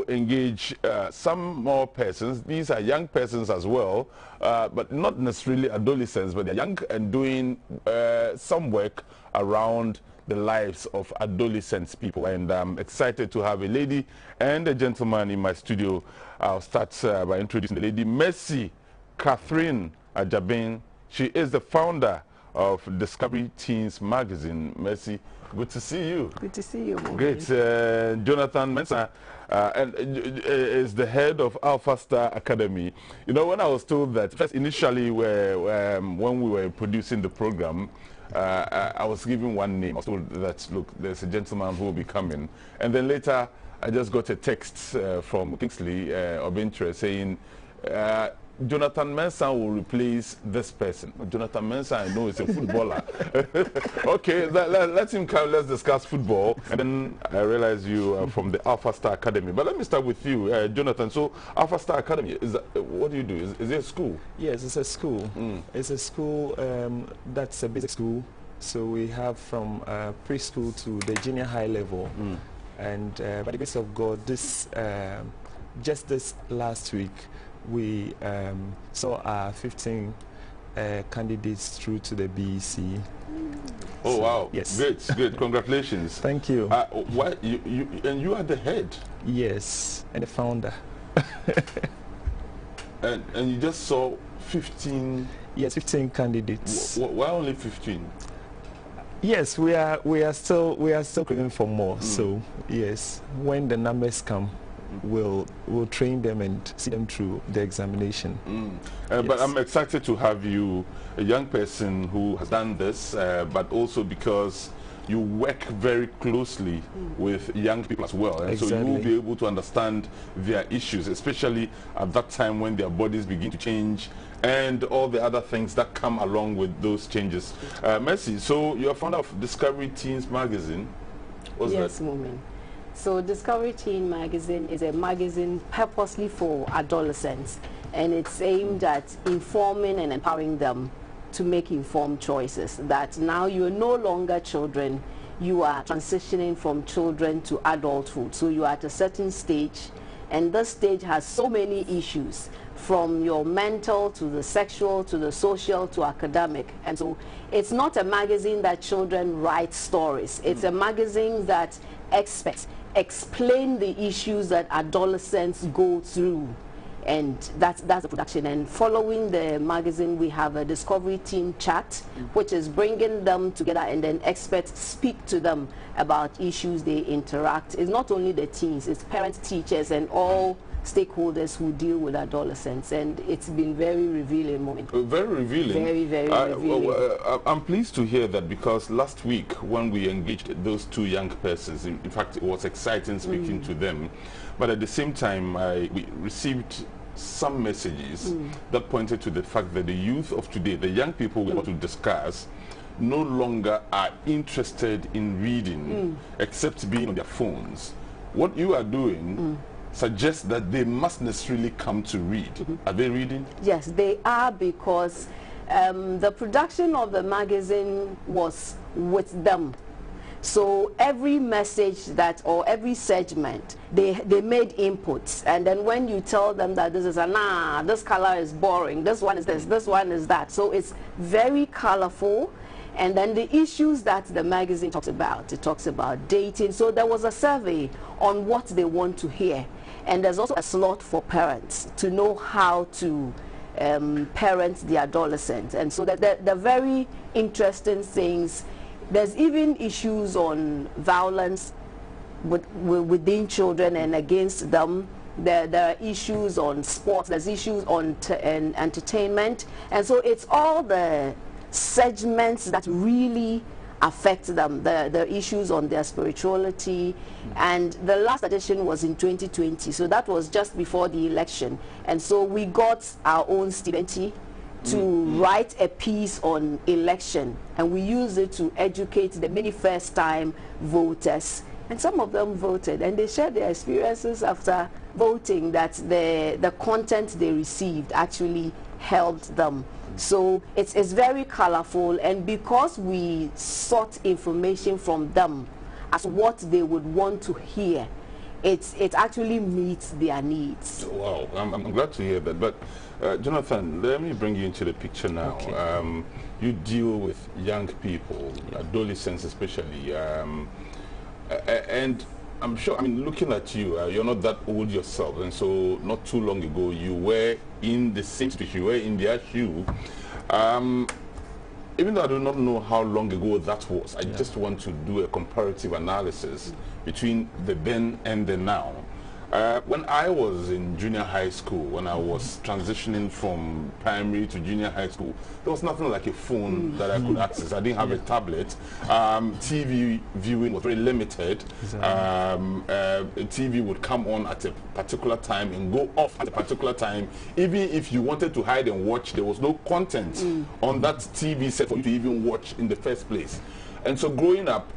engage some more persons. These are young persons as well, but not necessarily adolescents, but they're young and doing some work around the lives of adolescent people. And I'm excited to have a lady and a gentleman in my studio. I'll start by introducing the lady, Mercy Catherine Ajabin. She is the founder of Discovery Teens magazine. Mercy, good to see you. Good to see you, Moomen. Great. Jonathan Mensah is the head of Alpha Star Academy. You know, when I was told that, first initially when we were producing the program, I was given one name. I was told that, look, there's a gentleman who will be coming. And then later, I just got a text from Kingsley of interest saying, Jonathan Mensah will replace this person. Jonathan Mensah, I know, is a footballer. Okay, let him come. Let's discuss football. And then I realize you are from the Alpha Star Academy. But let me start with you, Jonathan. So, Alpha Star Academy, what do you do? Is it a school? Yes, it's a school. It's a school that's a basic school. So we have from preschool to the junior high level. And by the grace of God, just this last week, we saw our 15 candidates through to the BEC. Oh, so, wow. Yes. Great. Congratulations. Thank you. And you are the head? Yes, and the founder. and you just saw 15? Yes, 15 candidates. Why only 15? Yes, we are still looking for more. So yes, when the numbers come, we'll train them and see them through the examination. Yes. But I'm excited to have you, a young person who has done this, but also because you work very closely with young people as well. And exactly. So you will be able to understand their issues, especially at that time when their bodies begin to change and all the other things that come along with those changes. Mercy, so you're founder of Discovery Teens magazine. What's yes, that? Moomen. So Discovery Teen magazine is a magazine purposely for adolescents, and it's aimed at informing and empowering them to make informed choices. That now you are no longer children, you are transitioning from children to adulthood. So you are at a certain stage, and this stage has so many issues, from your mental to the sexual to the social to academic. And so it's not a magazine that children write stories. It's a magazine that experts explain the issues that adolescents go through, and that's the production. And following the magazine, we have a Discovery Teen chat, which is bringing them together, and then experts speak to them about issues they interact. It's not only the teens, it's parents, teachers, and all stakeholders who deal with adolescents, and it's been very revealing moment. Very revealing. Very revealing. I'm pleased to hear that, because last week when we engaged those two young persons, in fact it was exciting speaking to them, but at the same time we received some messages that pointed to the fact that the youth of today, the young people we want to discuss, no longer are interested in reading except being on their phones. What you are doing suggests that they must necessarily come to read. Are they reading? Yes, they are, because the production of the magazine was with them. So every message or every segment, they made inputs, and then when you tell them that this is this color is boring, this one is this one is that. So it's very colorful. And then the issues that the magazine talks about, it talks about dating. So there was a survey on what they want to hear. And there's also a slot for parents to know how to parent the adolescent. And so the very interesting things, there's even issues on violence within children and against them. There are issues on sports, there's issues on entertainment. And so it's all the segments that really affect them, the issues on their spirituality. And the last edition was in 2020, so that was just before the election. And so we got our own student to write a piece on election, and we used it to educate the many first-time voters. And some of them voted, and they shared their experiences after voting, that the content they received actually helped them. So it's very colorful, and because we sought information from them as what they would want to hear, it actually meets their needs. Wow, I'm glad to hear that. But Jonathan, let me bring you into the picture now. Okay. You deal with young people, adolescents especially, and I'm sure, I mean, looking at you, you're not that old yourself, and so not too long ago you were in the same situation, you were in their shoe. Even though I do not know how long ago that was, I just want to do a comparative analysis between the then and the now. When I was in junior high school, when I was transitioning from primary to junior high school, there was nothing like a phone that I could access. I didn't have a tablet. TV viewing was very limited. TV would come on at a particular time and go off at a particular time. Even if you wanted to hide and watch, there was no content on that TV set for you to even watch in the first place. And so growing up,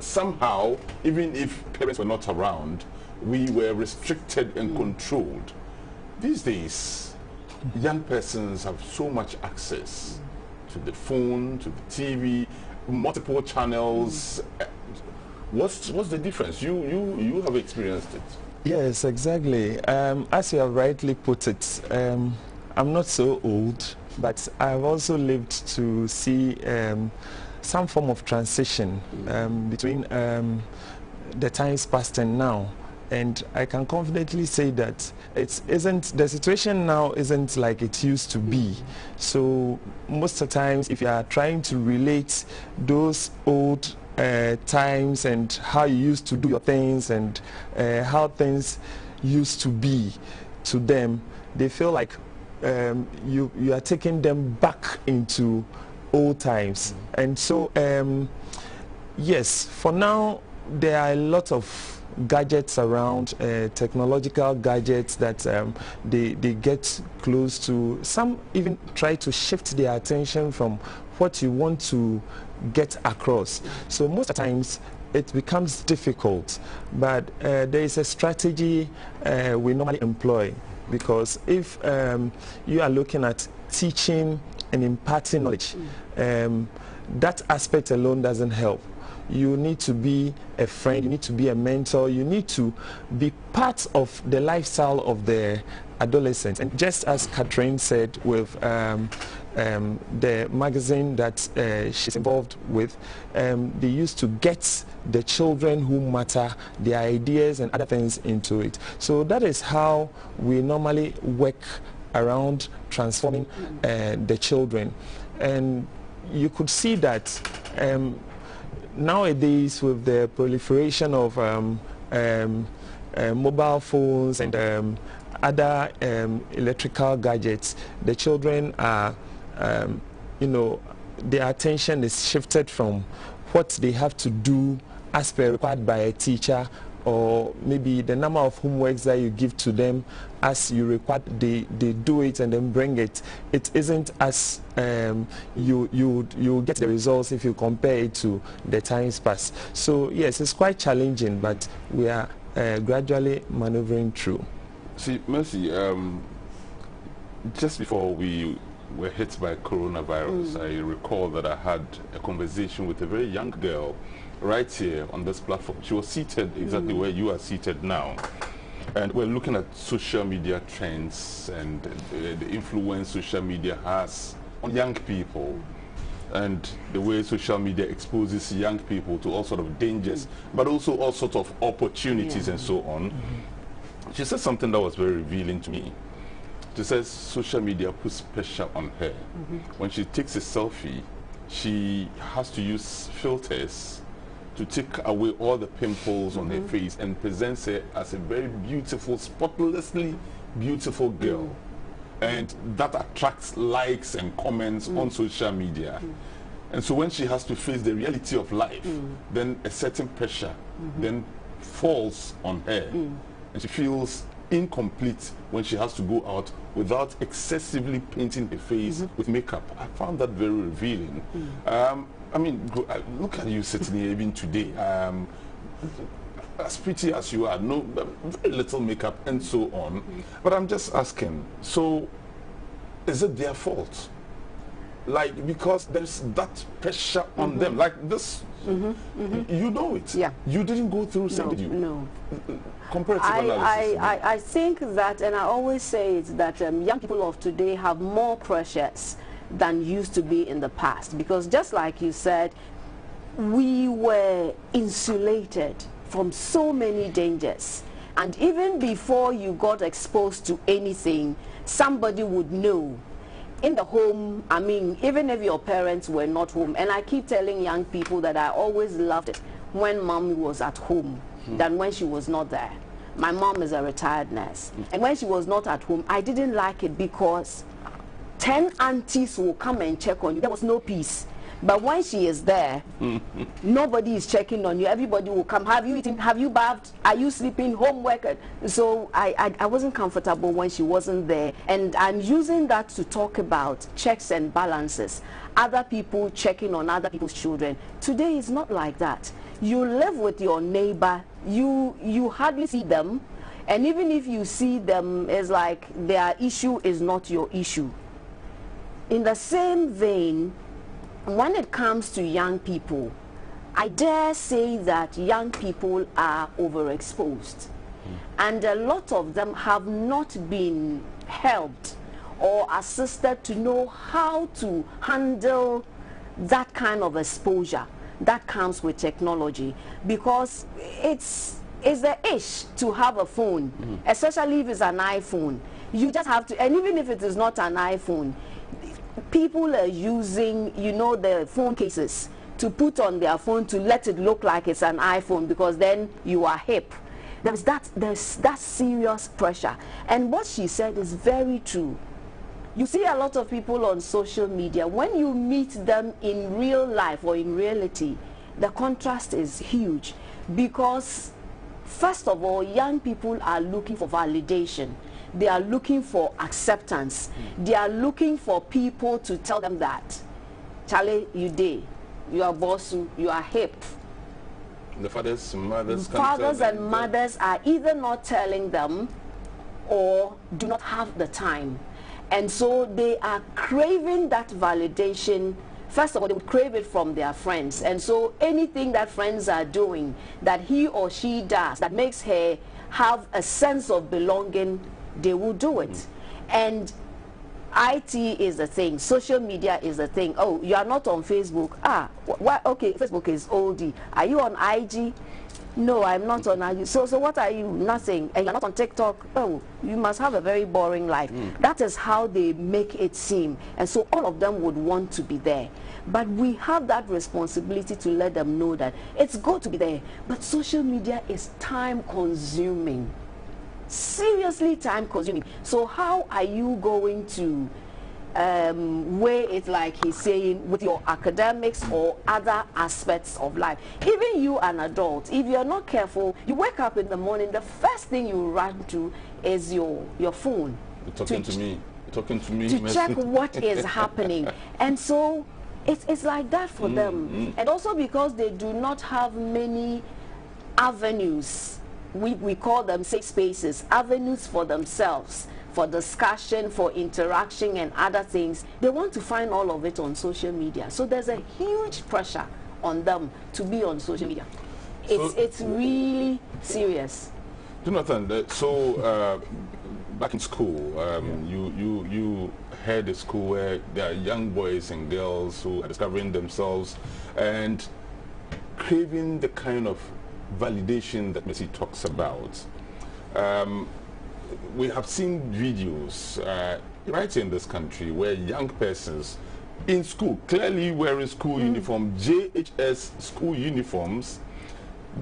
somehow, even if parents were not around, we were restricted and controlled. These days, young persons have so much access to the phone, to the TV, multiple channels. What's the difference? You have experienced it. Yes, exactly. As you have rightly put it, I'm not so old, but I've also lived to see some form of transition between the times past and now. And I can confidently say that the situation now isn't like it used to be. So most of the times, if you are trying to relate those old times and how you used to do your things and how things used to be to them, they feel like you are taking them back into old times. And so yes, for now there are a lot of gadgets around, technological gadgets that they get close to. Some even try to shift their attention from what you want to get across. So most of the times it becomes difficult, but there is a strategy we normally employ, because if you are looking at teaching and imparting knowledge, that aspect alone doesn't help. You need to be a friend, you need to be a mentor, you need to be part of the lifestyle of the adolescent. And just as Catherine said with the magazine that she's involved with, they used to get the children who matter, their ideas and other things into it. So that is how we normally work around transforming the children. And you could see that nowadays, with the proliferation of mobile phones and other electrical gadgets, the children are, their attention is shifted from what they have to do as per required by a teacher, or maybe the number of homeworks that you give to them as you require, they do it and then bring it. It isn't as you get the results if you compare it to the times past. So yes, it's quite challenging, but we are gradually maneuvering through. See, Mercy, just before we were hit by coronavirus, I recall that I had a conversation with a very young girl right here on this platform. She was seated exactly where you are seated now, and we're looking at social media trends and the influence social media has on young people, and the way social media exposes young people to all sort of dangers, but also all sorts of opportunities and so on. She said something that was very revealing to me. She says social media puts pressure on her. When she takes a selfie, she has to use filters to take away all the pimples on her face and presents her as a very beautiful, spotlessly beautiful girl. And that attracts likes and comments on social media. And so when she has to face the reality of life, then a certain pressure then falls on her. And she feels incomplete when she has to go out without excessively painting her face with makeup. I found that very revealing. I mean, look at you sitting here even today. As pretty as you are, no, very little makeup and so on. But I'm just asking, so is it their fault? like, because there's that pressure on them, like this. You know it. Yeah. You didn't go through something. You. No. Comparative analysis. I think that, and I always say it, that young people of today have more pressures than used to be in the past, because just like you said, we were insulated from so many dangers, and even before you got exposed to anything, somebody would know. In the home, I mean, even if your parents were not home, and I keep telling young people that I always loved it when mom was at home than when she was not there. My mom is a retired nurse, and when she was not at home, I didn't like it because 10 aunties will come and check on you. There was no peace. But when she is there, nobody is checking on you. Everybody will come. Have you eaten? Have you bathed? Are you sleeping? Homework? So I wasn't comfortable when she wasn't there. And I'm using that to talk about checks and balances. Other people checking on other people's children. Today is not like that. You live with your neighbor. You hardly see them. And even if you see them, it's like their issue is not your issue. In the same vein, when it comes to young people, I dare say that young people are overexposed. And a lot of them have not been helped or assisted to know how to handle that kind of exposure that comes with technology, because it's the ish to have a phone, especially if it's an iPhone. You just have to, and even if it is not an iPhone, people are using, you know, the phone cases to put on their phone to let it look like it's an iPhone, because then you are hip. There's that serious pressure. And what she said is very true. You see a lot of people on social media, when you meet them in real life or in reality, the contrast is huge, because first of all, young people are looking for validation. They are looking for acceptance. They are looking for people to tell them that, Charlie, you are boss, you are hip. The fathers and mothers are either not telling them or do not have the time. And so they are craving that validation. First of all, they would crave it from their friends. And so anything that friends are doing, that he or she does, that makes her have a sense of belonging, they will do it. And IT is the thing, social media is the thing. Oh, you are not on Facebook. Okay, Facebook is oldie. Are you on IG? No, I'm not on IG. So what are you? Nothing. And you're not on TikTok? Oh, you must have a very boring life. That is how they make it seem. And so all of them would want to be there. But we have that responsibility to let them know that it's good to be there. But social media is time consuming. Seriously time consuming. So how are you going to weigh it, like he's saying, with your academics or other aspects of life? Even you, an adult, if you're not careful, you wake up in the morning, the first thing you run to is your phone. You're talking to me to check what is happening. And so it's like that for them. And also because they do not have many avenues, we call them safe spaces, avenues for themselves, for discussion, for interaction and other things. They want to find all of it on social media. So there's a huge pressure on them to be on social media. It's really serious. Jonathan, so back in school, you had a school where there are young boys and girls who are discovering themselves and craving the kind of validation that Messi talks about. We have seen videos right here in this country where young persons in school, clearly wearing school uniform, JHS school uniforms,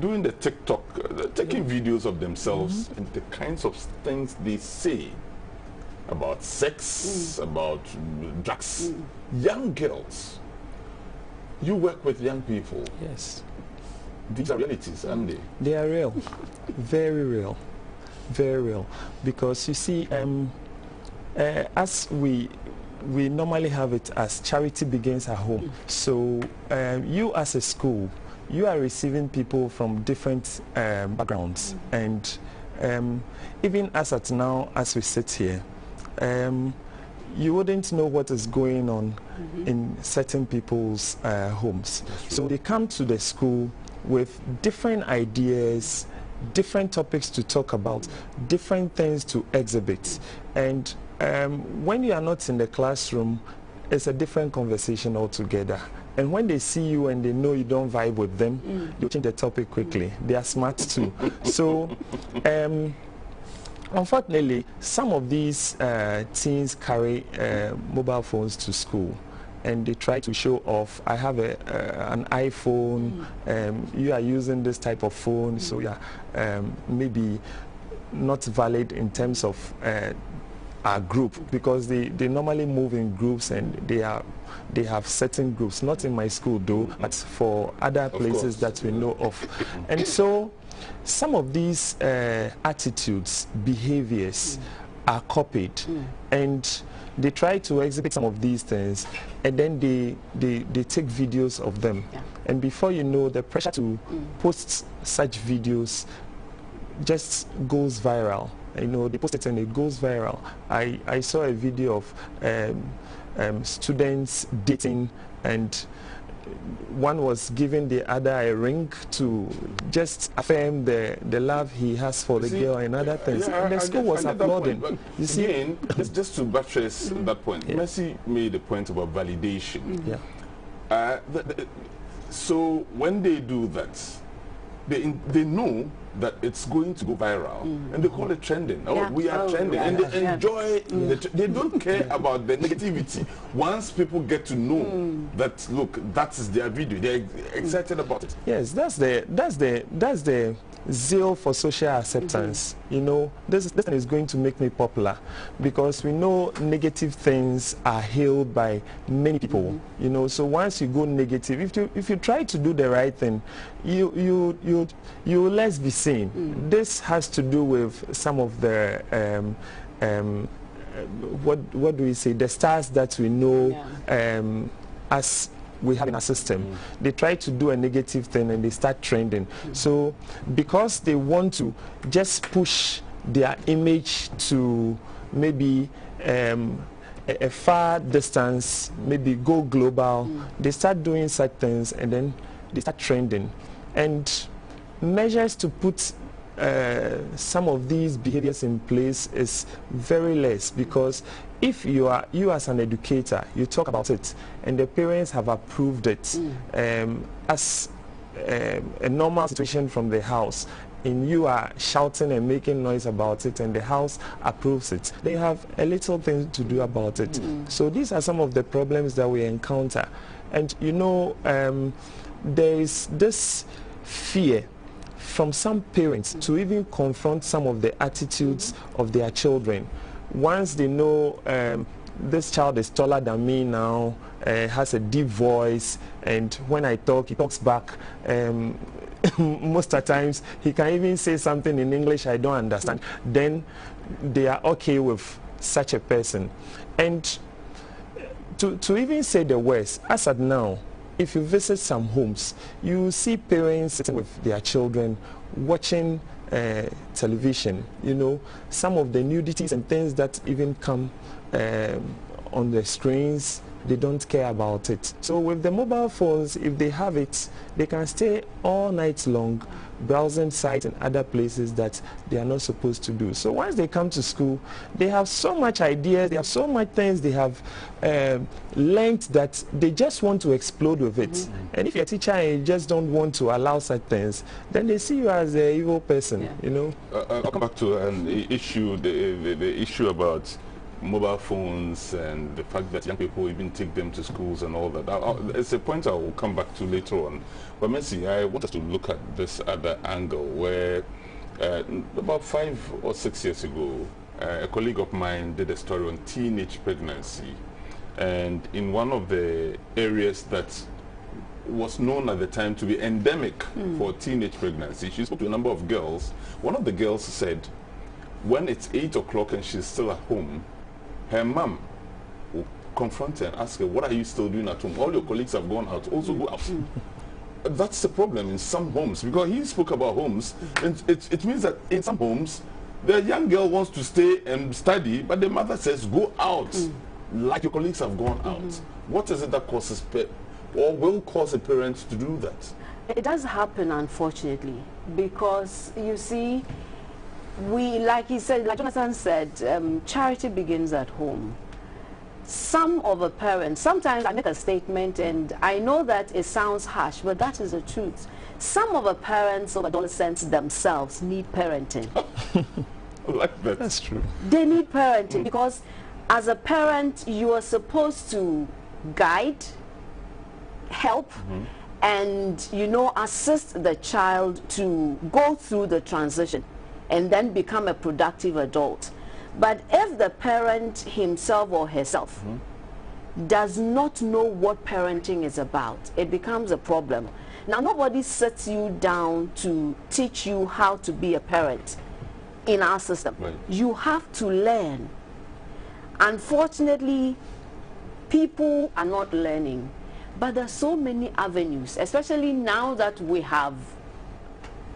doing the TikTok, taking videos of themselves and the kinds of things they say about sex, about drugs. Young girls, you work with young people. Yes. These are realities, aren't they? They are real, very real, very real. Because you see, as we normally have it as charity begins at home. So you as a school, you are receiving people from different backgrounds, and even as at now, as we sit here, you wouldn't know what is going on in certain people's homes. So they come to the school with different ideas, different topics to talk about, different things to exhibit. And when you are not in the classroom, it's a different conversation altogether. And when they see you and they know you don't vibe with them, you change the topic quickly. They are smart too. So unfortunately, some of these teens carry mobile phones to school, and they try to show off. I have an iPhone, you are using this type of phone, so yeah, maybe not valid in terms of our group, because they normally move in groups, and they have certain groups, not in my school though, but for other places that we know of. And so some of these attitudes, behaviors are copied, and they try to exhibit some of these things, and then they take videos of them. And before you know, the pressure to post such videos just goes viral. You know, they post it and it goes viral. I saw a video of students dating, and one was giving the other a ring to just affirm the love he has for the girl and other things. And the school was applauding. You see, again, just to buttress that point, Mercy made a point about validation. So when they do that, they know that it's going to go viral, and they call it trending. We are trending, and they enjoy they don't care about the negativity. Once people get to know that, look, that is their video, they're excited about it. Yes, that's the zeal for social acceptance. You know, this thing is going to make me popular, because we know negative things are hailed by many people. You know, so once you go negative, if you try to do the right thing, you less be seen. This has to do with some of the what do we say, the stars that we know as we have in our system. They try to do a negative thing and they start trending. So because they want to just push their image to maybe a far distance, maybe go global, they start doing such things, and then they start trending. And measures to put some of these behaviors in place is very less, because if you as an educator, you talk about it and the parents have approved it as a normal situation from the house, and you are shouting and making noise about it and the house approves it, they have a little thing to do about it. So these are some of the problems that we encounter. And you know, there is this fear from some parents to even confront some of the attitudes of their children. Once they know this child is taller than me now, has a deep voice, and when I talk, he talks back. Most of the times, he can even say something in English I don't understand. Then they are okay with such a person. And to even say the worst, as at now, if you visit some homes, you see parents sitting with their children watching television. You know, some of the nudities and things that even come on the screens, they don't care about it. So with the mobile phones, if they have it, they can stay all night long browsing sites and other places that they are not supposed to do. So once they come to school, they have so much ideas, they have so much things they have learned that they just want to explode with it. And if you're a teacher and you just don't want to allow such things, then they see you as an evil person, you know. I'll come back to an issue, the issue about mobile phones and the fact that young people even take them to schools and all that. It's a point I will come back to later on. But Mercy, I want us to look at this other angle where about 5 or 6 years ago, a colleague of mine did a story on teenage pregnancy. And in one of the areas that was known at the time to be endemic for teenage pregnancy, she spoke to a number of girls. One of the girls said, when it's 8 o'clock and she's still at home, her mom will confront her and ask her, what are you still doing at home? All your colleagues have gone out, also go out. That's the problem in some homes, because he spoke about homes, and it means that in some homes, the young girl wants to stay and study, but the mother says, go out. like your colleagues have gone out. What is it that causes or will cause a parent to do that? It does happen, unfortunately, because you see, like he said, like Jonathan said, charity begins at home. Some of the parents, sometimes I make a statement and I know that it sounds harsh, but that is the truth. Some of the parents of adolescents themselves need parenting. I like that. That's true. They need parenting because as a parent, you are supposed to guide, help, and, you know, assist the child to go through the transition and then become a productive adult. But if the parent himself or herself does not know what parenting is about, it becomes a problem. Now, nobody sits you down to teach you how to be a parent in our system. Right. You have to learn. Unfortunately, people are not learning. But there are so many avenues, especially now that we have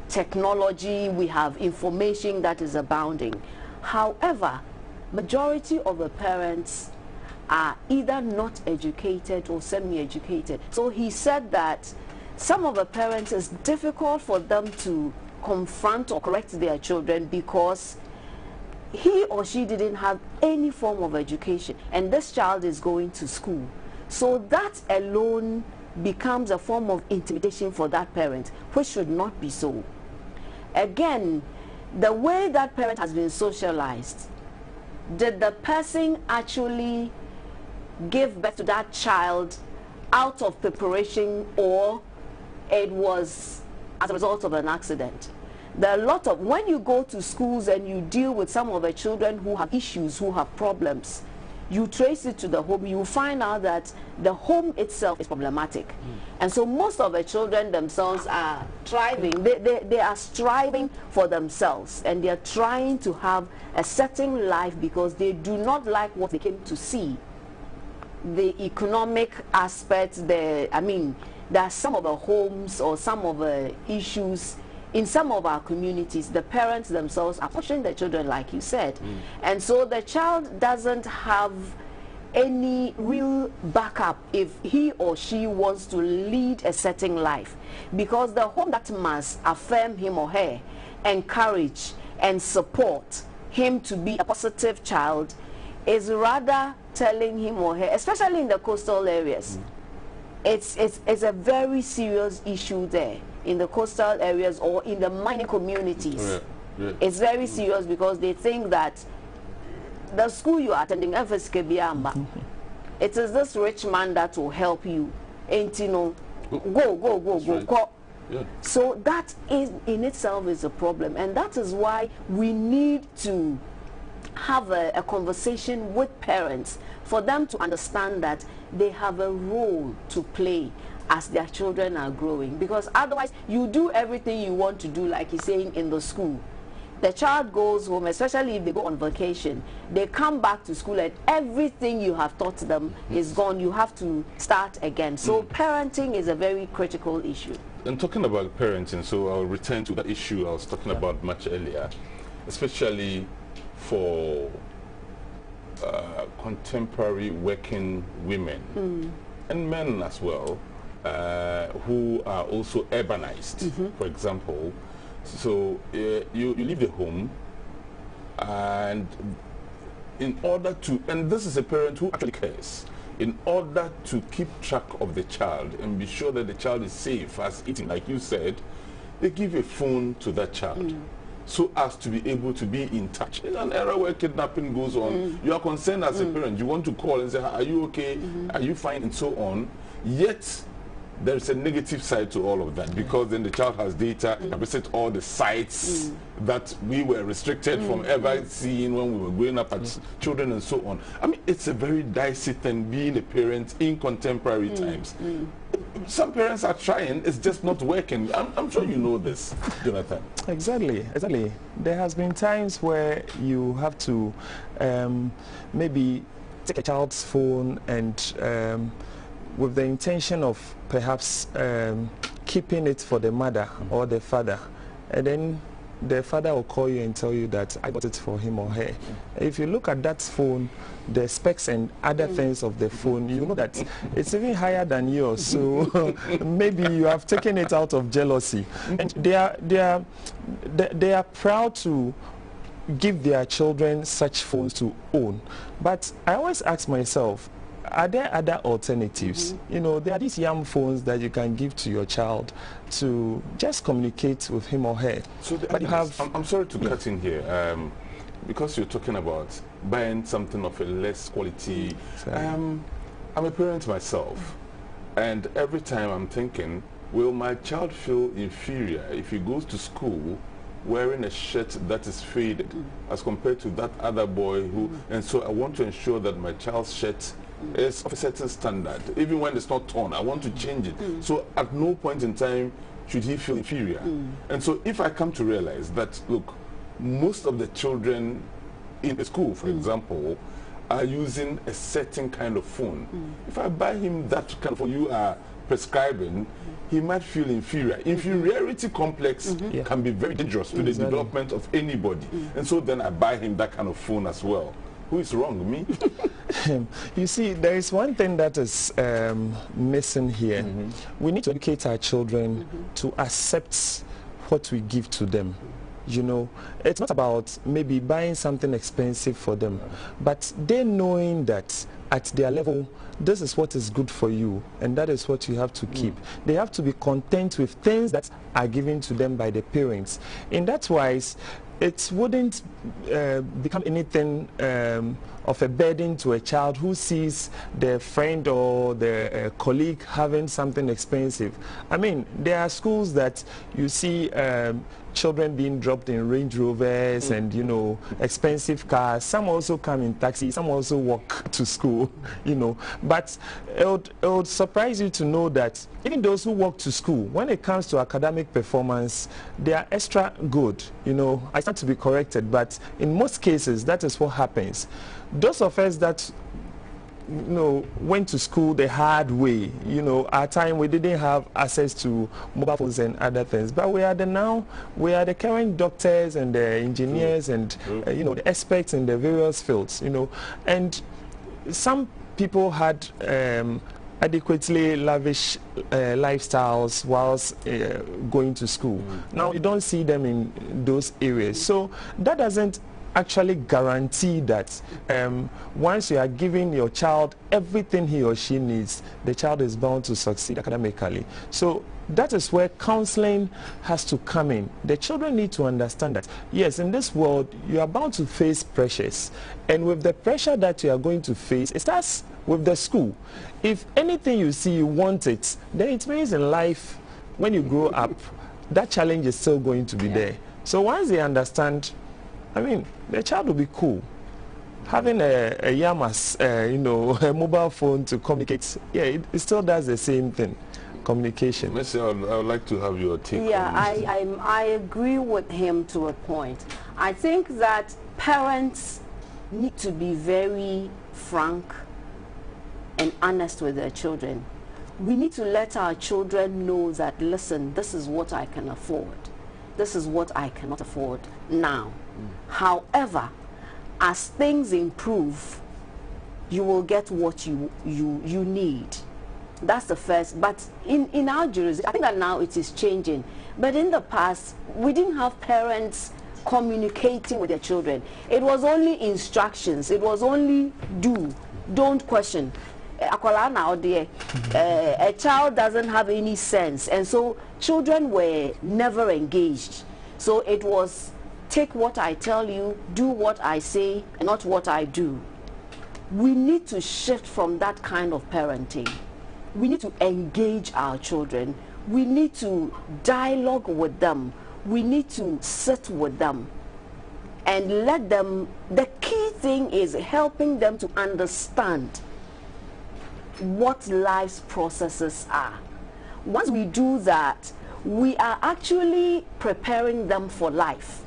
technology, we have information that is abounding. However, majority of the parents are either not educated or semi-educated. So he said that some of the parents, it's difficult for them to confront or correct their children because he or she didn't have any form of education, and this child is going to school. So that alone becomes a form of intimidation for that parent, which should not be so. Again, the way that parent has been socialized, did the person actually give birth to that child out of preparation, or it was as a result of an accident? There are a lot of, when you go to schools and you deal with some of the children who have issues, who have problems, you trace it to the home, you find out that the home itself is problematic. And so most of the children themselves are thriving. They are striving for themselves, and they are trying to have a certain life because they do not like what they came to see. The economic aspects, there are some of the homes or some of the issues in some of our communities. The parents themselves are pushing their children, like you said. And so the child doesn't have any real backup if he or she wants to lead a certain life, because the home that must affirm him or her, encourage and support him to be a positive child, is rather telling him or her, especially in the coastal areas, it's a very serious issue there. In the coastal areas or in the mining communities, it's very serious because they think that the school you are attending, it is this rich man that will help you, and you know, go. Yeah. So that is in itself is a problem, and that is why we need to have a conversation with parents for them to understand that they have a role to play as their children are growing, because otherwise you do everything you want to do, like he's saying, in the school. The child goes home, especially if they go on vacation, they come back to school and everything you have taught them is gone. You have to start again. So parenting is a very critical issue. And talking about parenting, so I'll return to that issue I was talking about much earlier, especially for contemporary working women and men as well, who are also urbanized, for example. So you leave the home, and in order to, and this is a parent who actually cares, in order to keep track of the child and be sure that the child is safe as eating, like you said, they give a phone to that child so as to be able to be in touch. In an era where kidnapping goes on, you are concerned as a parent. You want to call and say, are you okay? Are you fine? And so on. Yet, there is a negative side to all of that, because then the child has data, visit all the sites that we were restricted from ever seeing when we were growing up as children and so on. I mean, it's a very dicey thing being a parent in contemporary times. Some parents are trying, it's just not working. I'm sure you know this, Jonathan. Exactly. There has been times where you have to maybe take a child's phone and with the intention of perhaps keeping it for the mother or the father, and then the father will call you and tell you that I got it for him or her. If you look at that phone, the specs and other things of the phone, you know that it's even higher than yours. So maybe you have taken it out of jealousy. And they are proud to give their children such phones to own. But I always ask myself, are there other alternatives? You know, there are these young phones that you can give to your child to just communicate with him or her. So but you have, I'm sorry to cut in here, because you're talking about buying something of a less quality. I'm a parent myself, and every time I'm thinking, will my child feel inferior if he goes to school wearing a shirt that is faded as compared to that other boy who, and so I want to ensure that my child's shirt is of a certain standard. Even when it's not torn, I want to change it. So at no point in time should he feel inferior. And so if I come to realize that, look, most of the children in the school, for example, are using a certain kind of phone. If I buy him that kind of phone you are prescribing, he might feel inferior. Inferiority complex can be very dangerous to the development of anybody. And so then I buy him that kind of phone as well. Who is wrong, me? You see, there is one thing that is missing here. We need to educate our children to accept what we give to them. You know, it's not about maybe buying something expensive for them, but they knowing that at their level, this is what is good for you, and that is what you have to keep. They have to be content with things that are given to them by the parents. In that wise, it wouldn't become anything of a burden to a child who sees their friend or their colleague having something expensive. I mean, there are schools that you see children being dropped in Range Rovers and, you know, expensive cars. Some also come in taxis, some also walk to school, you know. But it would surprise you to know that even those who walk to school, when it comes to academic performance, they are extra good, you know. I stand to be corrected, but in most cases, that is what happens. Those of us that went to school the hard way, you know, at time we didn't have access to mobile phones and other things, but we are the current doctors and the engineers and you know, the experts in the various fields, you know. And some people had adequately lavish lifestyles whilst going to school. Now you don't see them in those areas, so that doesn't actually guarantee that once you are giving your child everything he or she needs, the child is bound to succeed academically. So that is where counseling has to come in. The children need to understand that, yes, in this world, you are bound to face pressures. And with the pressure that you are going to face, it starts with the school. If anything you see, you want it, then it means in life, when you grow up, that challenge is still going to be there. So once they understand, I mean, the child will be cool. Having a Yamas, you know, a mobile phone to communicate, yeah, it still does the same thing, communication. Messi, I would like to have your take on this. I agree with him to a point. I think that parents need to be very frank and honest with their children. We need to let our children know that, listen, this is what I can afford. This is what I cannot afford now. However, as things improve, you will get what you need. That's the first. But in our jurisdiction, I think that now it is changing. But in the past, we didn't have parents communicating with their children. It was only instructions. It was only do, don't question. A child doesn't have any sense, and so children were never engaged. So it was, take what I tell you, do what I say, and not what I do. We need to shift from that kind of parenting. We need to engage our children. We need to dialogue with them. We need to sit with them and let them, the key thing is helping them to understand what life's processes are. Once we do that, we are actually preparing them for life,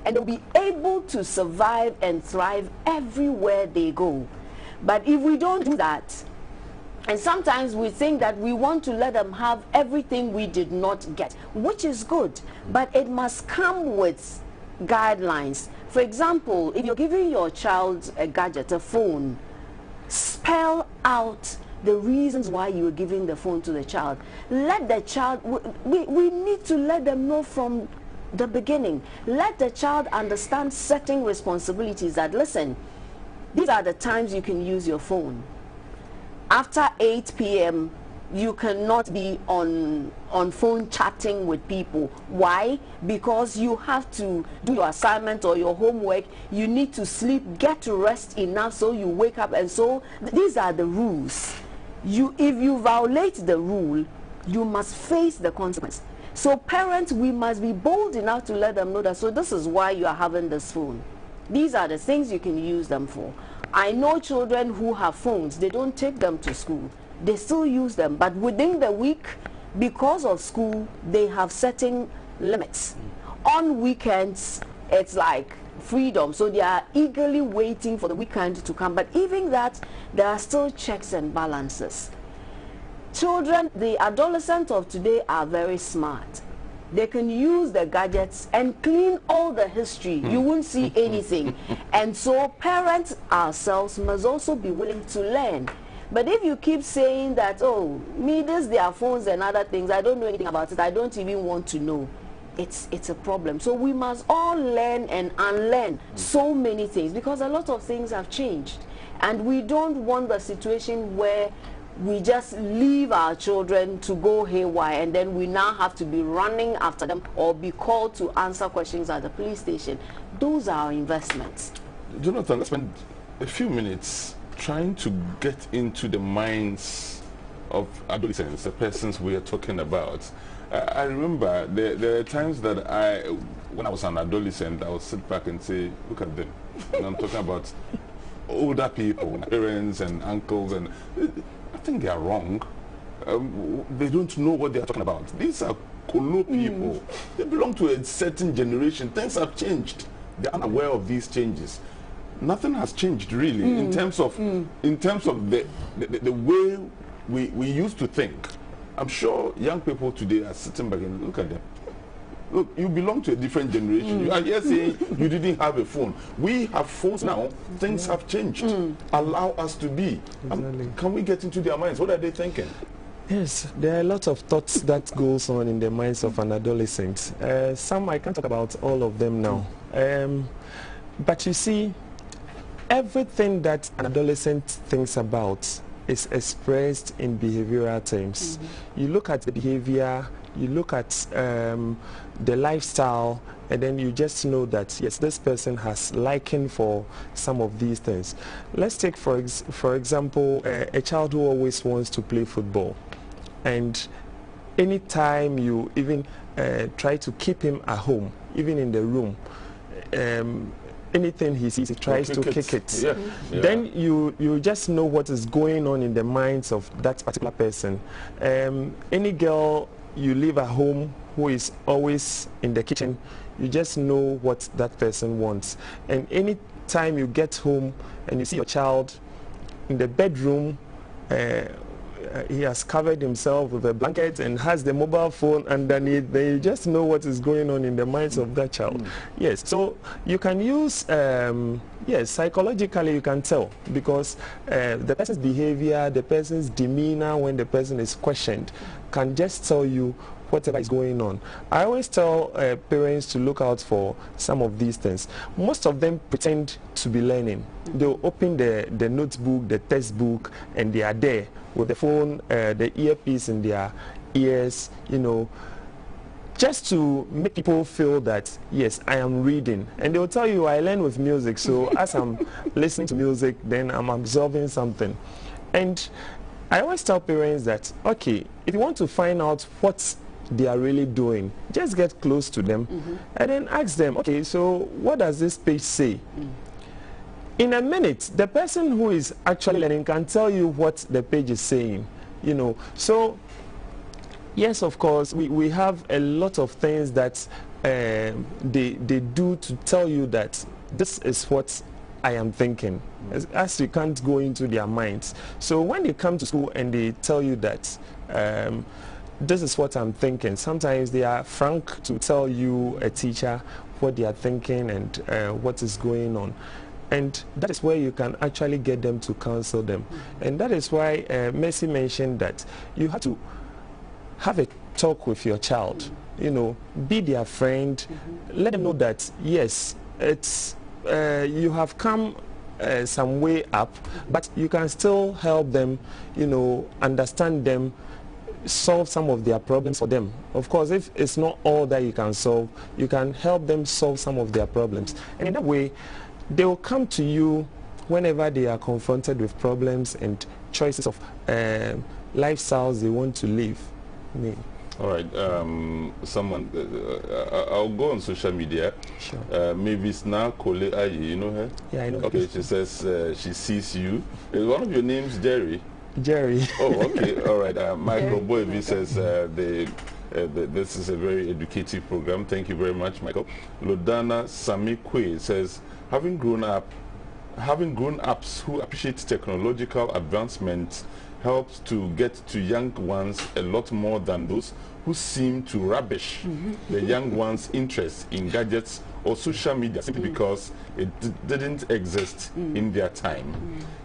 and they'll be able to survive and thrive everywhere they go. But if we don't do that, And sometimes we think that we want to let them have everything we did not get, which is good, but it must come with guidelines. For example, if you're giving your child a gadget, a phone, spell out the reasons why you're giving the phone to the child. Let the child, we need to let them know from the beginning. Let the child understand certain responsibilities that, listen, these are the times you can use your phone. After 8 p.m., you cannot be on phone chatting with people. Why? Because you have to do your assignment or your homework. You need to sleep, get to rest enough so you wake up. And so these are the rules. If you violate the rule, you must face the consequence. So parents, we must be bold enough to let them know that, so this is why you are having this phone. These are the things you can use them for. I know children who have phones, they don't take them to school. They still use them, but within the week, because of school, they have certain limits. On weekends, it's like freedom, so they are eagerly waiting for the weekend to come. But even that, there are still checks and balances. Children, the adolescents of today are very smart. They can use the gadgets and clean all the history. You won't see anything. And so parents ourselves must also be willing to learn. But if you keep saying that, oh, me, this, their phones and other things, I don't know anything about it, I don't even want to know, it's a problem. So we must all learn and unlearn so many things, because a lot of things have changed. And we don't want the situation where we just leave our children to go haywire and then we now have to be running after them or be called to answer questions at the police station. Those are our investments. Jonathan, let's spend a few minutes trying to get into the minds of adolescents, the persons we are talking about. I remember there are times that when I was an adolescent, I would sit back and say, look at them. And I'm talking about older people, parents and uncles, and I think they are wrong. They don't know what they are talking about. These are Kolo people. They belong to a certain generation. Things have changed. They are unaware of these changes. Nothing has changed really in terms of the way we used to think. I'm sure young people today are sitting back and look at them. Look, you belong to a different generation. You are here saying you didn't have a phone. We have phones now. Things have changed. Allow us to be. Exactly. Can we get into their minds? What are they thinking? Yes, there are a lot of thoughts that goes on in the minds of an adolescent. Some I can't talk about all of them now. But you see, everything that an adolescent thinks about is expressed in behavioral terms. You look at the behavior, you look at the lifestyle, and then you just know that, yes, this person has liking for some of these things. Let's take, for example, a child who always wants to play football. And anytime you even try to keep him at home, even in the room, anything he sees, he tries to kick it. Yeah. Yeah. Then you just know what is going on in the minds of that particular person. Any girl you leave at home who is always in the kitchen, you just know what that person wants. And any time you get home and you see your child in the bedroom, he has covered himself with a blanket and has the mobile phone underneath, then you just know what is going on in the minds of that child. Yes, so you can use, yes, psychologically you can tell, because the person's behavior, the person's demeanor when the person is questioned can just tell you whatever is going on. I always tell parents to look out for some of these things. Most of them pretend to be learning. They'll open the notebook, the textbook, and they are there with the phone, the earpiece in their ears, you know, just to make people feel that, yes, I am reading. And they'll tell you, I learn with music, so as I'm listening to music, then I'm absorbing something. And I always tell parents that, okay, if you want to find out what they are really doing, just get close to them and then ask them, okay, so what does this page say? In a minute, the person who is actually learning can tell you what the page is saying, you know. So yes, of course, we have a lot of things that they do to tell you that this is what I am thinking, as you can't go into their minds. So when they come to school and they tell you that this is what I'm thinking, sometimes they are frank to tell you, a teacher, what they are thinking and what is going on. And that is where you can actually get them to counsel them. And that is why Mercy mentioned that you have to have a talk with your child, you know, be their friend, let them know that, yes, it's you have come some way up, but you can still help them, you know, understand them, solve some of their problems for them. Of course, if it's not all that you can solve, you can help them solve some of their problems. And in that way, they will come to you whenever they are confronted with problems and choices of lifestyles they want to live. All right, someone, I'll go on social media. Sure. Maybe it's now Kole Ayi, you know her? Yeah, I know. Okay, she says she sees you. Is one of your names Jerry? Jerry. Oh, okay, all right. Michael Boyvi says this is a very educative program. Thank you very much, Michael. Lodana Samikwe says, having grown ups who appreciate technological advancements helps to get to young ones a lot more than those who seem to rubbish the young ones' interest in gadgets or social media simply because it didn't exist in their time.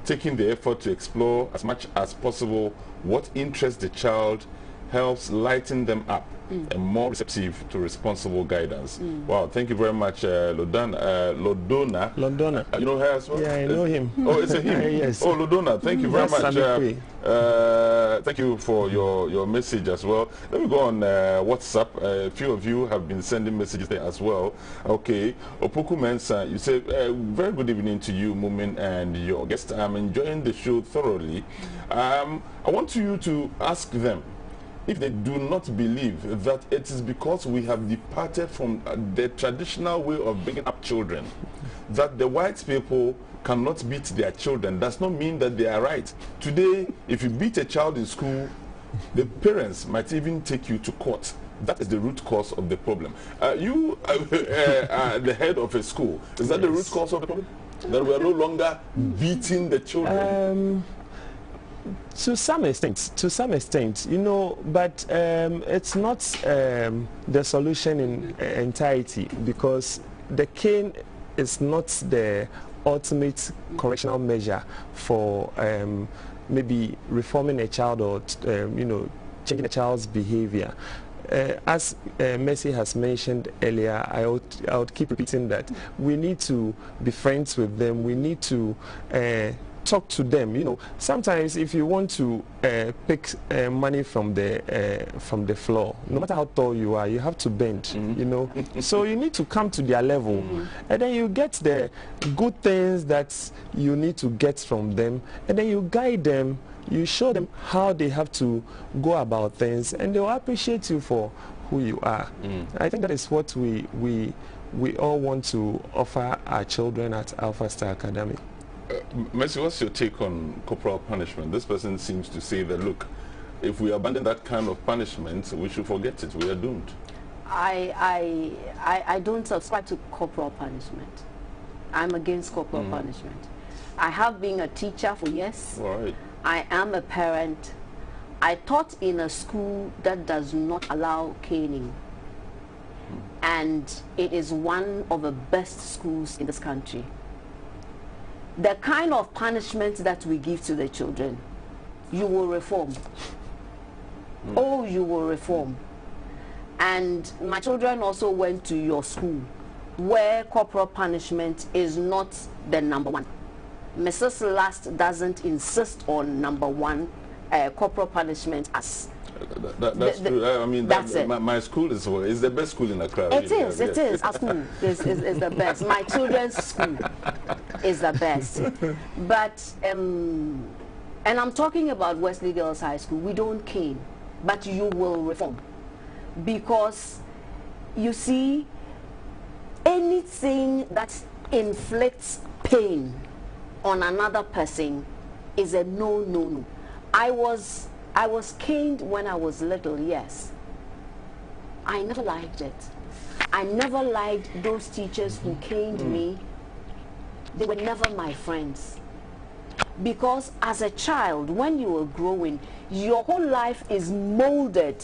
Taking the effort to explore as much as possible what interests the child helps lighten them up and more receptive to responsible guidance. Wow, thank you very much, Lodona. You know her as well? Yeah, I know him. Oh, it's a him? Yes. Oh, Lodona, thank you very much. Thank you for your message as well. Let me go on WhatsApp. A few of you have been sending messages there as well. Okay, Opoku Mensa, you say, very good evening to you, Moomen, and your guest. I'm enjoying the show thoroughly. I want you to ask them if they do not believe that it is because we have departed from the traditional way of bringing up children, that the white people cannot beat their children, does not mean that they are right. Today, if you beat a child in school, the parents might even take you to court. That is the root cause of the problem. You are the head of a school. Is that the root cause of the problem? That we are no longer beating the children? To some extent, you know, but it's not the solution in entirety, because the cane is not the ultimate correctional measure for maybe reforming a child or you know, changing a child's behavior. As Mercy has mentioned earlier, I would keep repeating that we need to be friends with them. We need to talk to them. You know, sometimes if you want to pick money from the floor, no matter how tall you are, you have to bend. You know, so you need to come to their level, and then you get the good things that you need to get from them, and then you guide them. You show them how they have to go about things, and they will appreciate you for who you are. I think that is what we all want to offer our children at Alpha Star Academy. Mercy, what's your take on corporal punishment? This person seems to say that, look, if we abandon that kind of punishment, we should forget it. We are doomed. I don't subscribe to corporal punishment. I'm against corporal punishment. I have been a teacher for years. All right. I am a parent. I taught in a school that does not allow caning. And it is one of the best schools in this country. The kind of punishment that we give to the children, you will reform. Oh, you will reform. And my children also went to your school, where corporal punishment is not the number one. Mrs. Last doesn't insist on number one corporal punishment as that's true. I mean, my school is the best school in Accra. It is. Our school is the best. My children's school is the best. But, and I'm talking about Wesley Girls High School. We don't cane, but you will reform. Because, you see, anything that inflicts pain on another person is a no. I was caned when I was little, yes. I never liked it. I never liked those teachers who caned me they were never my friends. Because as a child, when you were growing, your whole life is molded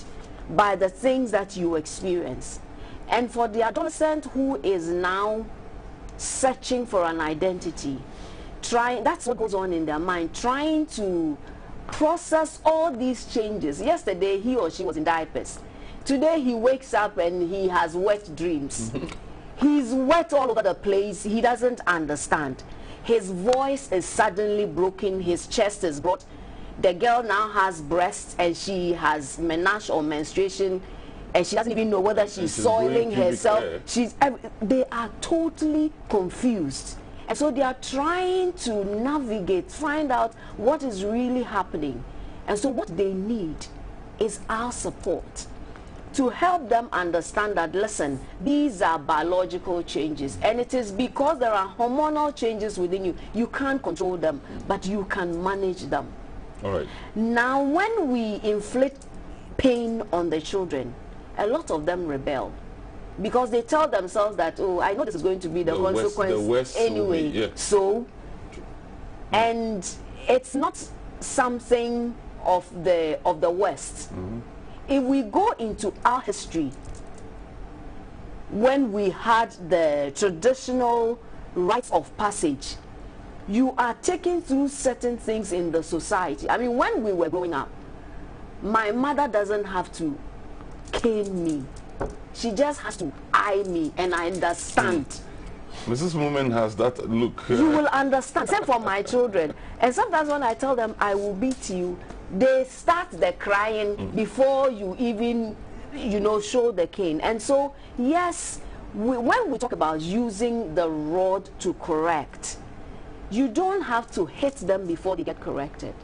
by the things that you experience. And for the adolescent who is now searching for an identity, that's what goes on in their mind, trying to process all these changes. Yesterday, he or she was in diapers. Today, he wakes up and he has wet dreams. He's wet all over the place. He doesn't understand. His voice is suddenly broken. His chest is broad. The girl now has breasts and she has menarche or menstruation, and she doesn't even know whether she's soiling herself. They are totally confused. And so they are trying to navigate, find out what is really happening. And so what they need is our support to help them understand that, listen, these are biological changes, and it is because there are hormonal changes within you. You can't control them, but you can manage them. All right. Now, when we inflict pain on the children, a lot of them rebel, because they tell themselves that, oh, I know this is going to be the consequence anyway. Yeah. So, and it's not something of the West. If we go into our history, when we had the traditional rites of passage, you are taken through certain things in the society. I mean, when we were growing up, my mother doesn't have to cane me. She just has to eye me, and I understand. Mrs. Moomen has that look. You will understand. Same for my children. And sometimes when I tell them I will beat you, they start the crying before you even, show the cane. And so, yes, when we talk about using the rod to correct, you don't have to hit them before they get corrected.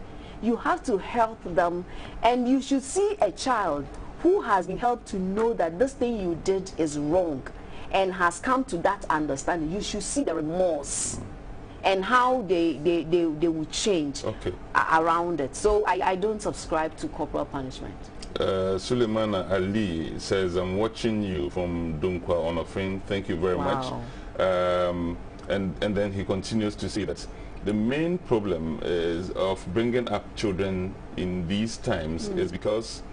You have to help them, and you should see a child who has been helped to know that this thing you did is wrong and has come to that understanding. You should see the remorse and how they will change around it. So I don't subscribe to corporal punishment. Suleimana Ali says, I'm watching you from Dunkwa Onofin. Thank you very much. And then he continues to say that the main problem is of bringing up children in these times is because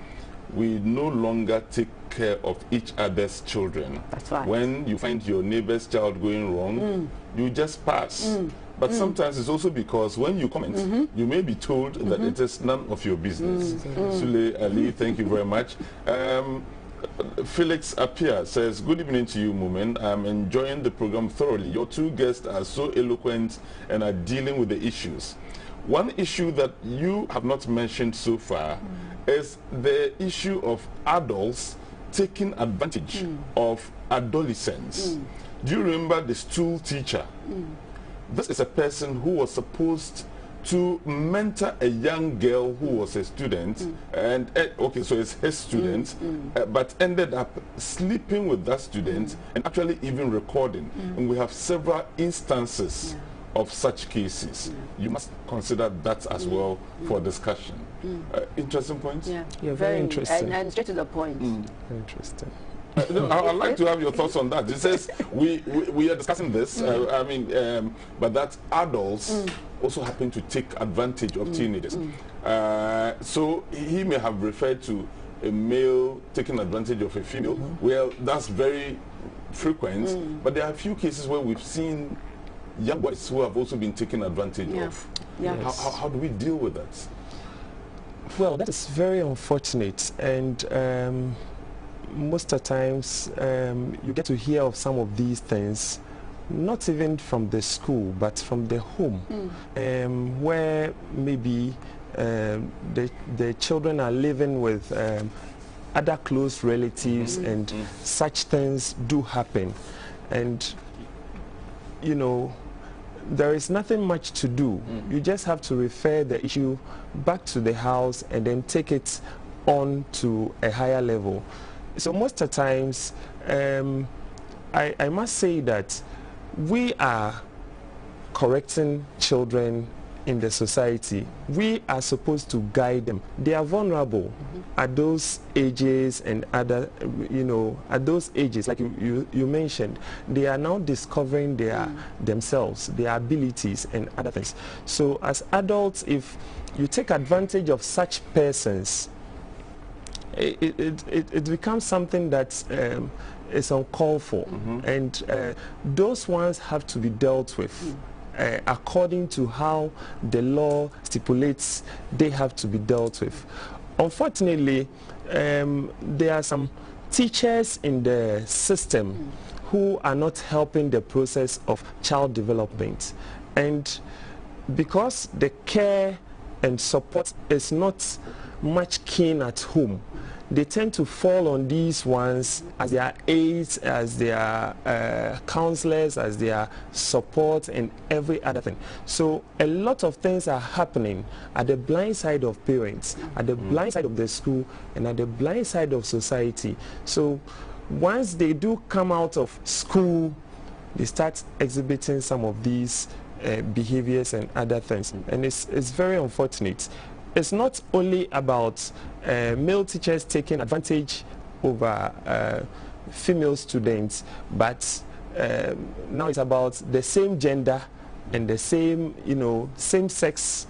we no longer take care of each other's children. That's right. When you find your neighbor's child going wrong, you just pass. But sometimes it's also because when you comment, you may be told that it is none of your business. Sule Ali, thank you very much. Felix Apia says, good evening to you, Moomen. I'm enjoying the program thoroughly. Your two guests are so eloquent and are dealing with the issues. One issue that you have not mentioned so far is the issue of adults taking advantage of adolescents. Do you remember the stool teacher? This is a person who was supposed to mentor a young girl who was a student, and so it's his student, but ended up sleeping with that student and actually even recording. And we have several instances of such cases. You must consider that as well for discussion. Interesting point? Yeah, very interesting. And straight to the point. Very interesting. I'd like to have your thoughts on that. It says we are discussing this, but that adults also happen to take advantage of teenagers. So he may have referred to a male taking advantage of a female. Well, that's very frequent, but there are a few cases where we've seen young boys who have also been taken advantage of. How do we deal with that? Well, that is very unfortunate, and most of the times you get to hear of some of these things not even from the school but from the home, where maybe the children are living with other close relatives, and such things do happen, and there is nothing much to do. You just have to refer the issue back to the house and then take it on to a higher level. So most of the times, I must say that we are correcting children in the society, we are supposed to guide them. They are vulnerable at those ages and other, at those ages, like you mentioned, they are now discovering themselves, their abilities and other things. So as adults, if you take advantage of such persons, it becomes something that is uncalled for, and those ones have to be dealt with. According to how the law stipulates, they have to be dealt with. Unfortunately, there are some teachers in the system who are not helping the process of child development, and because the care and support is not much keen at home, they tend to fall on these ones as their aides, as their counselors, as their support and every other thing. So a lot of things are happening at the blind side of parents, at the blind side of the school, and at the blind side of society. So once they do come out of school, they start exhibiting some of these behaviors and other things. And it's very unfortunate. It's not only about male teachers taking advantage over female students, but now it's about the same gender and the same, same sex.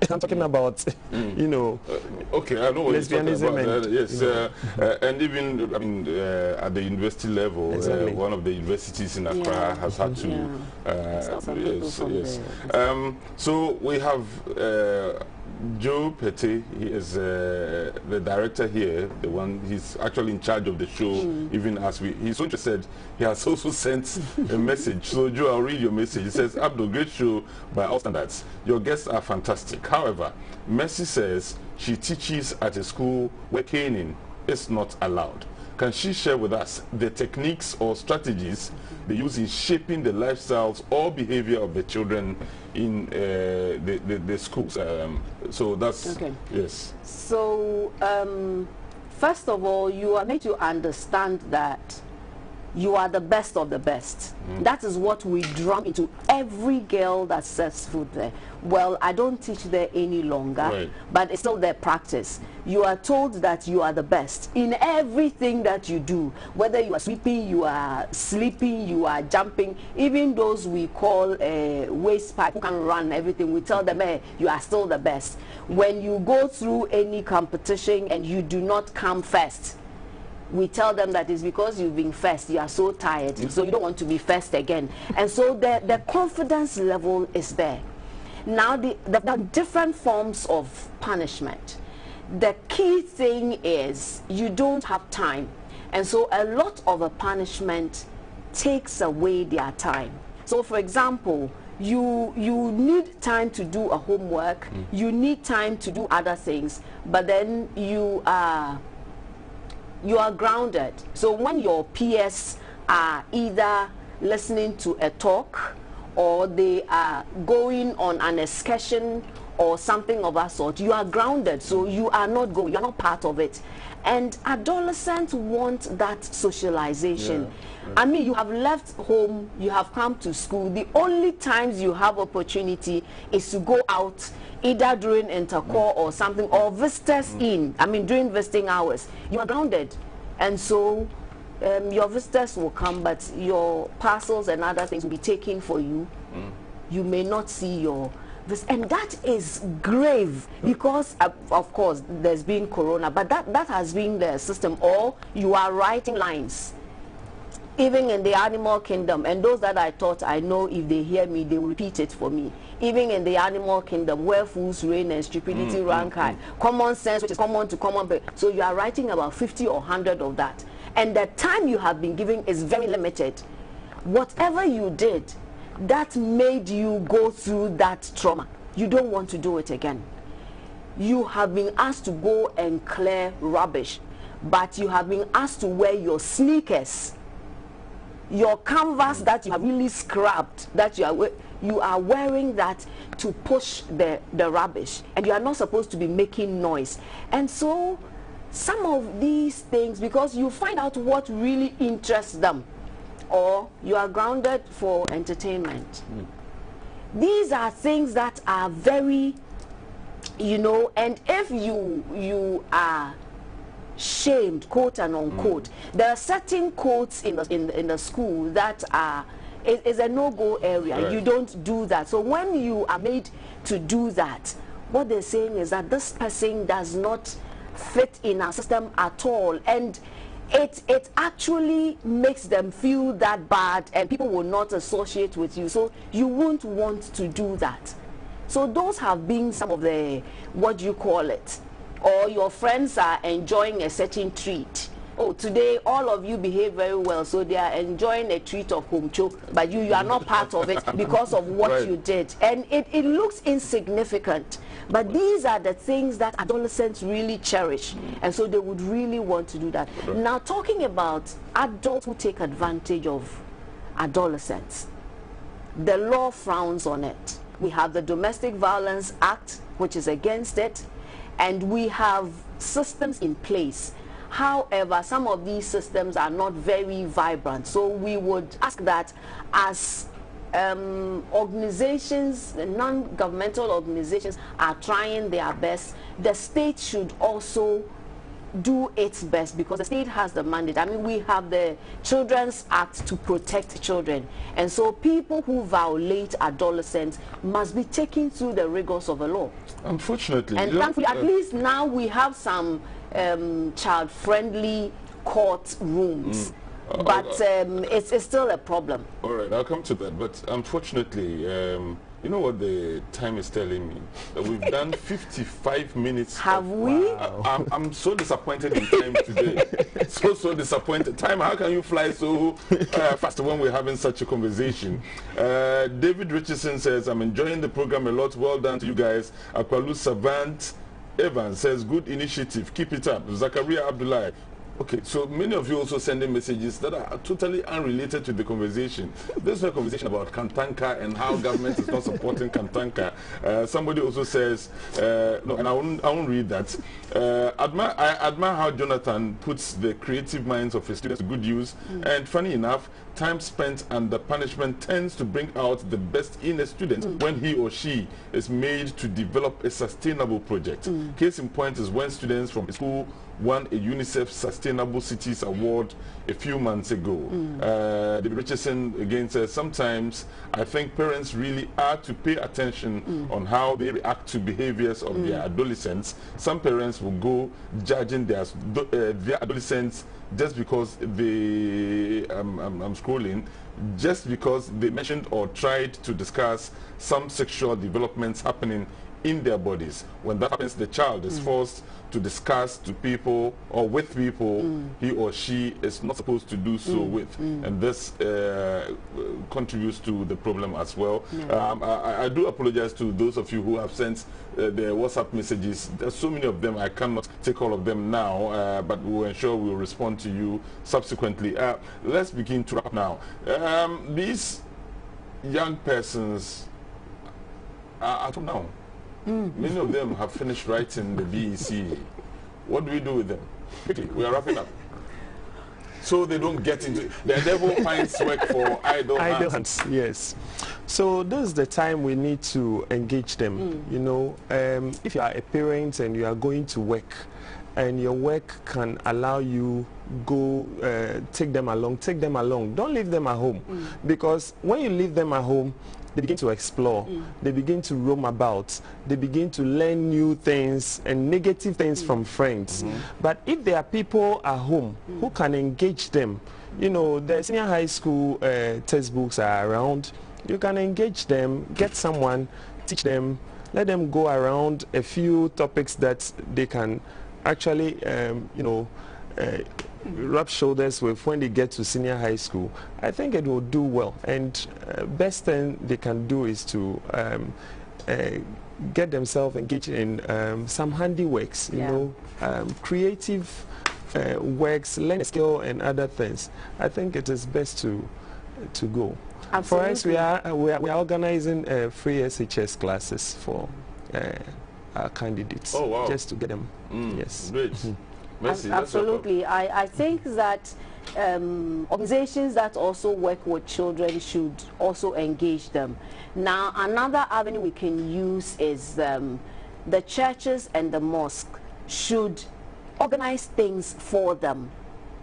I'm talking about, okay, I know what you're talking about. Yes, and even, I mean, at the university level, exactly. One of the universities in Accra has had to. Yes. So we have Joe Pete. He is the director here, the one, he's actually in charge of the show, even as he's so interested, he has also sent a message. So Joe, I'll read your message. He says, Abdul, great show by all standards. Your guests are fantastic. However, Mercy says she teaches at a school where caning is not allowed. Can she share with us the techniques or strategies they use in shaping the lifestyles or behavior of the children in the schools? So that's, okay. Yes. So, first of all, you are made to understand that you are the best of the best. That is what we drum into every girl that sets foot there. Well, I don't teach there any longer, but it's still their practice. You are told that you are the best in everything that you do, whether you are sweeping, you are sleeping, you are jumping, even those we call waste pipe who can run everything, we tell them, hey, you are still the best. When you go through any competition and you do not come first, we tell them that it's because you've been first, you are so tired, so you don't want to be first again. And so the confidence level is there. Now, the different forms of punishment. The key thing is you don't have time. And so a lot of a punishment takes away their time. So, for example, you need time to do a homework, you need time to do other things, but then you are grounded. So when your peers are either listening to a talk or they are going on an excursion or something of that sort, you are grounded, so you are not going, you are not part of it. And adolescents want that socialization. I mean, you have left home, you have come to school, the only times you have opportunity is to go out, either during intercore or something, or visitors in, I mean during visiting hours. You are grounded, and so your visitors will come, but your parcels and other things will be taken for you. You may not see your and that is grave, because of course there's been corona, but that has been the system. Or you are writing lines even in the animal kingdom, and those that I taught, I know if they hear me, they will repeat it for me. Even in the animal kingdom, where fools reign and stupidity rank high, common sense, which is common to common, so you are writing about 50 or 100 of that, and the time you have been given is very limited. Whatever you did that made you go through that trauma, you don't want to do it again. You have been asked to go and clear rubbish, but you have been asked to wear your sneakers, your canvas that you have really scrubbed, that you are wearing that to push the rubbish, and you are not supposed to be making noise. And so some of these things, because you find out what really interests them, or you are grounded for entertainment. these are things that are very, you know, and if you are shamed, quote and unquote, there are certain codes in the school that are is a no-go area. Right. You don't do that. So when you are made to do that, what they're saying is that this person does not fit in our system at all, and it actually makes them feel that bad, and people will not associate with you, so you won't want to do that. So those have been some of the, what do you call it, or your friends are enjoying a certain treat. Oh, today all of you behave very well, so they are enjoying a treat of homcho, but you are not part of it because of what right. you did. And it looks insignificant, but these are the things that adolescents really cherish, and so they would really want to do that. Right. Now, talking about adults who take advantage of adolescents, the law frowns on it. We have the Domestic Violence Act, which is against it, and we have systems in place. However, some of these systems are not very vibrant, so we would ask that as organizations, non-governmental organizations are trying their best, the state should also do its best, because the state has the mandate. I mean, we have the Children's Act to protect children, and so people who violate adolescents must be taken through the rigors of the law. Unfortunately. And thankfully, at least now we have some child-friendly court rooms. But it's still a problem. All right, I'll come to that. But unfortunately, you know what the time is telling me? That we've done 55 minutes. Have we? Wow. I'm so disappointed in time today. So disappointed. Time, how can you fly so fast when we're having such a conversation? David Richardson says, I'm enjoying the program a lot. Well done to you guys. Akwalu Savant Evans says, good initiative. Keep it up. Zakaria Abdullah. Okay, so many of you also sending messages that are totally unrelated to the conversation. This is a conversation about Kantanka and how government is not supporting Kantanka. Somebody also says, no, and I won't read that. I admire how Jonathan puts the creative minds of his students to good use. And funny enough, time spent under punishment tends to bring out the best in a student when he or she is made to develop a sustainable project. Case in point is when students from school won a UNICEF Sustainable Cities Award a few months ago. David Richardson again says, sometimes I think parents really are to pay attention on how they react to behaviors of their adolescents. Some parents will go judging their adolescents just because they, I'm scrolling, just because they mentioned or tried to discuss some sexual developments happening in their bodies. When that happens, the child is forced to discuss to people or with people he or she is not supposed to do so with, and this contributes to the problem as well. I do apologize to those of you who have sent the WhatsApp messages. There's so many of them, I cannot take all of them now, but we'll ensure we'll respond to you subsequently. Let's begin to wrap now. These young persons are at home now. Many of them have finished writing the BEC. What do we do with them? Quickly, we are wrapping up. So they don't get into the devil finds work for idle hands. Yes. So this is the time we need to engage them. You know, if you are a parent and you are going to work, and your work can allow you go take them along. Don't leave them at home, because when you leave them at home, they begin to explore, they begin to roam about, they begin to learn new things and negative things from friends. But if there are people at home who can engage them, you know, the senior high school textbooks are around, you can engage them, get someone, teach them, let them go around a few topics that they can actually, you know, rub shoulders with when they get to senior high school. I think it will do well, and best thing they can do is to get themselves engaged in some handiworks, you know, creative works, learn a skill and other things. I think it is best to go. Absolutely. For us, we are organizing free SHS classes for our candidates. Oh, wow. Just to get them. Yes. Great. Mercy, Absolutely. I think that organizations that also work with children should also engage them. Now, another avenue we can use is the churches and the mosque should organize things for them.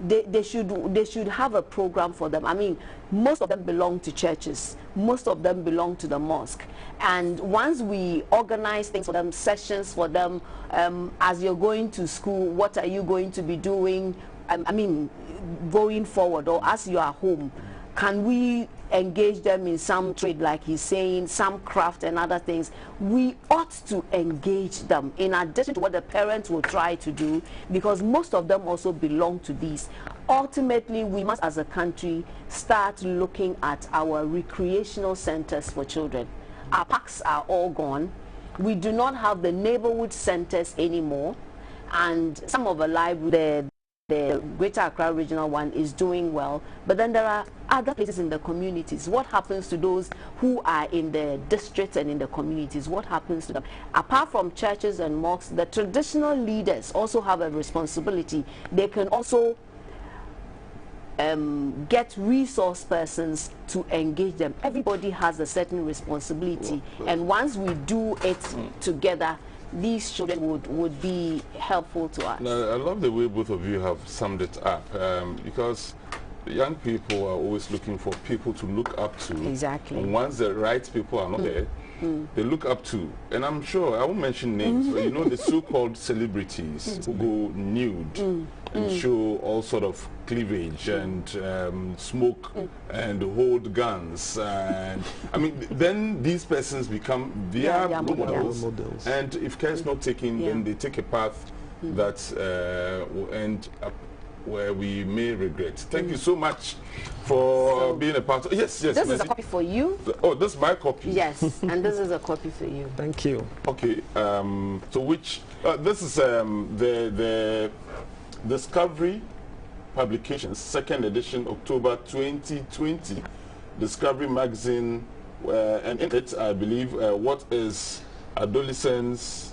They should have a program for them. I mean, most of them belong to churches, most of them belong to the mosque, and once we organize things for them, sessions for them, as you're going to school, what are you going to be doing, I mean, going forward, or as you are home, can we engage them in some trade, like he's saying, some craft and other things? We ought to engage them in addition to what the parents will try to do, because most of them also belong to these. Ultimately, we must, as a country, start looking at our recreational centers for children. Our parks are all gone. We do not have the neighborhood centers anymore, and some of the libraries, the Greater Accra Regional one is doing well, but then there are other places in the communities. What happens to those who are in the districts and in the communities? What happens to them? Apart from churches and mosques, the traditional leaders also have a responsibility. They can also get resource persons to engage them. Everybody has a certain responsibility, and once we do it together, these children would be helpful to us. Now, I love the way both of you have summed it up, because young people are always looking for people to look up to. Exactly. And once the right people are not there, they look up to. And I'm sure, I won't mention names, but you know the so-called celebrities who go nude and show all sort of cleavage and smoke and hold guns. And I mean, then these persons become their role models. And if care is not taken, then they take a path that will end up where we may regret. Thank you so much for being a part of. Yes. This is a copy for you. Oh, this is my copy. Yes, and this is a copy for you. Thank you. Okay. So which this is the Discovery Publications, 2nd edition, October 2020. Discovery magazine, and in it, I believe, what is adolescence.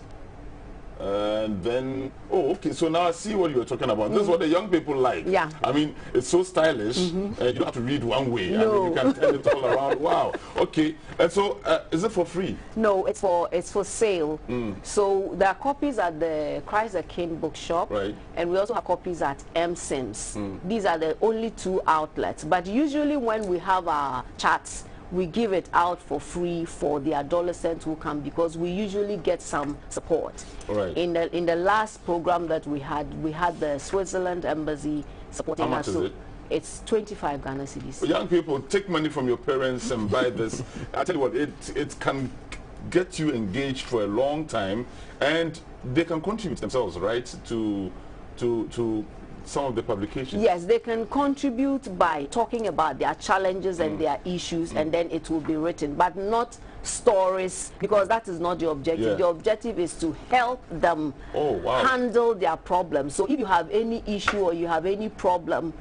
And then, oh, okay, so now I see what you were talking about. This is what the young people like. Yeah. I mean, it's so stylish. You don't have to read one way. No. I mean, you can turn it all around. Wow. Okay. And so, is it for free? No, it's for sale. So there are copies at the Christ the King bookshop, Right. and we also have copies at M-Sims. These are the only two outlets. But usually when we have our chats, we give it out for free for the adolescents who come, because we usually get some support. Right. In the last program that we had the Switzerland embassy supporting How much us. is it? It's 25 Ghana cedis. Young people, take money from your parents and buy this. I tell you what, it can get you engaged for a long time, and they can contribute themselves, right, to some of the publications. Yes, they can contribute by talking about their challenges and their issues, and then it will be written, but not stories, because that is not the objective. Yeah. The objective is to help them handle their problems. So if you have any issue or you have any problem,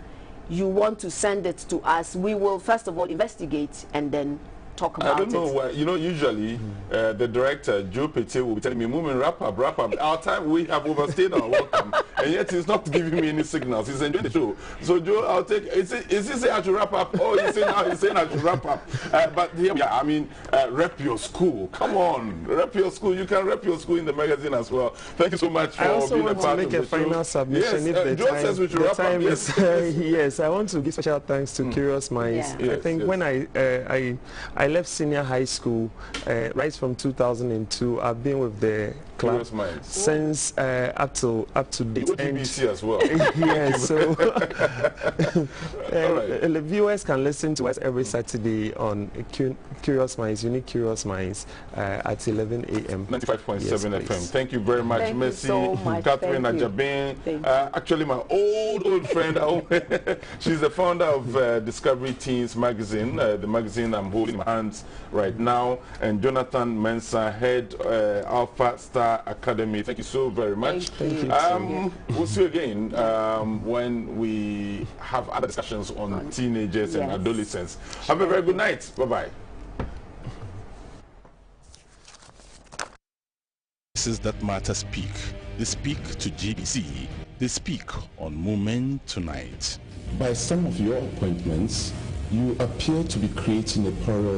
you want to send it to us, we will first of all investigate and then talk about it. I don't know why, you know, usually the director, Joe Pete, will be telling me, Moomen, wrap up. Our time, we have overstayed our welcome. And yet he's not giving me any signals. He's enjoying the show. So Joe, I'll take, is he saying I should wrap up? Oh, he's saying I should wrap up. But yeah, I mean, rep your school. Come on, rep your school. You can rep your school in the magazine as well. Thank you so much for being a part of the show. I also want to make a final submission. Yes, if the Joe time, says we should the wrap time up. is, yes, I want to give special thanks to Curious Minds. Yeah. I think when I left senior high school, right from 2002, I've been with the club since up to date. BBC as well. Yes, so the viewers can listen to us every Saturday on Curious Minds, Unique Curious Minds, at 11 a.m. 95.7 yes, FM. please. Thank you very much, Messi, so much. Catherine Ajabin. Actually, my old friend. She's the founder of Discovery Teens magazine, the magazine I'm holding in my hands right now, and Jonathan Mensah, head Alpha Star Academy. Thank you so very much. Thank you. We'll see you again when we have other discussions on teenagers and adolescents. Have a very good night. Bye-bye. Voices that matter speak. They speak to GBC. They speak on Moomen tonight. by some of your appointments, you appear to be creating a parallel